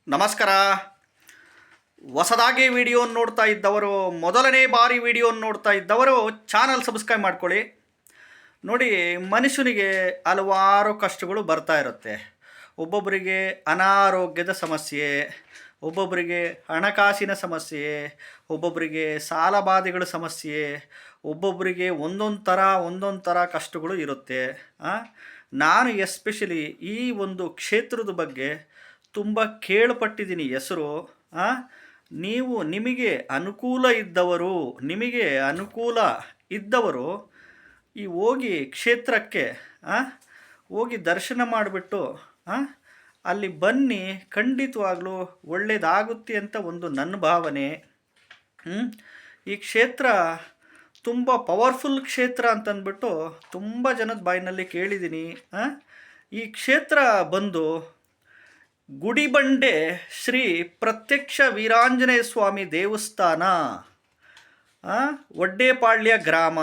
ನಮಸ್ಕಾರ. ಹೊಸದಾಗಿ ವಿಡಿಯೋನ ನೋಡ್ತಾ ಇದ್ದವರು, ಮೊದಲನೇ ಬಾರಿ ವಿಡಿಯೋನ ನೋಡ್ತಾ ಇದ್ದವರು ಚಾನಲ್ ಸಬ್ಸ್ಕ್ರೈಬ್ ಮಾಡ್ಕೊಳ್ಳಿ. ನೋಡಿ, ಮನುಷ್ಯನಿಗೆ ಹಲವಾರು ಕಷ್ಟಗಳು ಬರ್ತಾ ಇರುತ್ತೆ. ಒಬ್ಬೊಬ್ಬರಿಗೆ ಅನಾರೋಗ್ಯದ ಸಮಸ್ಯೆ, ಒಬ್ಬೊಬ್ಬರಿಗೆ ಹಣಕಾಸಿನ ಸಮಸ್ಯೆ, ಒಬ್ಬೊಬ್ಬರಿಗೆ ಸಾಲಬಾಧೆಗಳ ಸಮಸ್ಯೆ, ಒಬ್ಬೊಬ್ಬರಿಗೆ ಒಂದೊಂದು ಥರ ಕಷ್ಟಗಳು ಇರುತ್ತೆ. ನಾನು ಎಸ್ಪೆಷಲಿ ಈ ಒಂದು ಕ್ಷೇತ್ರದ ಬಗ್ಗೆ ತುಂಬ ಕೇಳ್ಪಟ್ಟಿದ್ದೀನಿ ಹೆಸರು. ನಿಮಗೆ ಅನುಕೂಲ ಇದ್ದವರು ಈ ಹೋಗಿ ಕ್ಷೇತ್ರಕ್ಕೆ ಹೋಗಿ ದರ್ಶನ ಮಾಡಿಬಿಟ್ಟು ಅಲ್ಲಿ ಬನ್ನಿ, ಖಂಡಿತವಾಗ್ಲೂ ಒಳ್ಳೆಯದಾಗುತ್ತೆ ಅಂತ ಒಂದು ನನ್ನ ಭಾವನೆ. ಈ ಕ್ಷೇತ್ರ ತುಂಬ ಪವರ್ಫುಲ್ ಕ್ಷೇತ್ರ ಅಂತಂದ್ಬಿಟ್ಟು ತುಂಬ ಜನದ ಬಾಯಿನಲ್ಲಿ ಕೇಳಿದ್ದೀನಿ. ಈ ಕ್ಷೇತ್ರ ಬಂದು ಗುಡಿಬಂಡೆ ಶ್ರೀ ಪ್ರತ್ಯಕ್ಷ ವೀರಾಂಜನೇಯ ಸ್ವಾಮಿ ದೇವಸ್ಥಾನ, ಒಡ್ಡೇಪಾಳ್ಯ ಗ್ರಾಮ,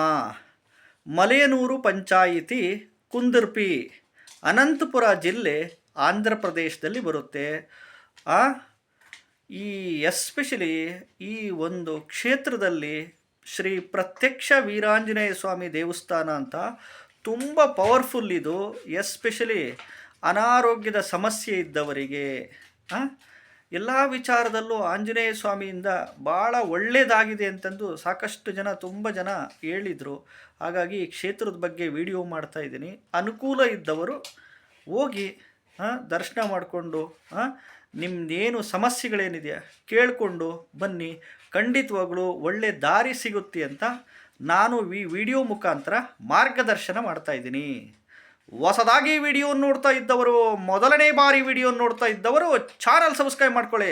ಮಲೆಯನೂರು ಪಂಚಾಯಿತಿ, ಕುಂದರ್ಪಿ, ಅನಂತಪುರ ಜಿಲ್ಲೆ, ಆಂಧ್ರ ಪ್ರದೇಶದಲ್ಲಿ ಬರುತ್ತೆ. ಎಸ್ಪೆಷಲಿ ಈ ಒಂದು ಕ್ಷೇತ್ರದಲ್ಲಿ ಶ್ರೀ ಪ್ರತ್ಯಕ್ಷ ವೀರಾಂಜನೇಯ ಸ್ವಾಮಿ ದೇವಸ್ಥಾನ ಅಂತ ತುಂಬ ಪವರ್ಫುಲ್. ಇದು ಎಸ್ಪೆಷಲಿ ಅನಾರೋಗ್ಯದ ಸಮಸ್ಯೆ ಇದ್ದವರಿಗೆ, ಎಲ್ಲ ವಿಚಾರದಲ್ಲೂ ಆಂಜನೇಯ ಸ್ವಾಮಿಯಿಂದ ಭಾಳ ಒಳ್ಳೆಯದಾಗಿದೆ ಅಂತಂದು ಸಾಕಷ್ಟು ಜನ, ತುಂಬ ಜನ ಹೇಳಿದರು. ಹಾಗಾಗಿ ಈ ಕ್ಷೇತ್ರದ ಬಗ್ಗೆ ವಿಡಿಯೋ ಮಾಡ್ತಾ ಇದ್ದೀನಿ. ಅನುಕೂಲ ಇದ್ದವರು ಹೋಗಿ ದರ್ಶನ ಮಾಡಿಕೊಂಡು ನಿಮ್ಮದೇನು ಸಮಸ್ಯೆಗಳೇನಿದೆಯಾ ಕೇಳಿಕೊಂಡು ಬನ್ನಿ, ಖಂಡಿತವಾಗ್ಲೂ ಒಳ್ಳೆ ದಾರಿ ಸಿಗುತ್ತೆ ಅಂತ ನಾನು ಈ ವಿಡಿಯೋ ಮುಖಾಂತರ ಮಾರ್ಗದರ್ಶನ ಮಾಡ್ತಾಯಿದ್ದೀನಿ. ಹೊಸದಾಗಿ ವಿಡಿಯೋ ನೋಡ್ತಾ ಇದ್ದವರು, ಮೊದಲನೇ ಬಾರಿ ವಿಡಿಯೋ ನೋಡ್ತಾ ಇದ್ದವರು ಚಾನಲ್ ಸಬ್ಸ್ಕ್ರೈಬ್ ಮಾಡ್ಕೊಳ್ಳಿ.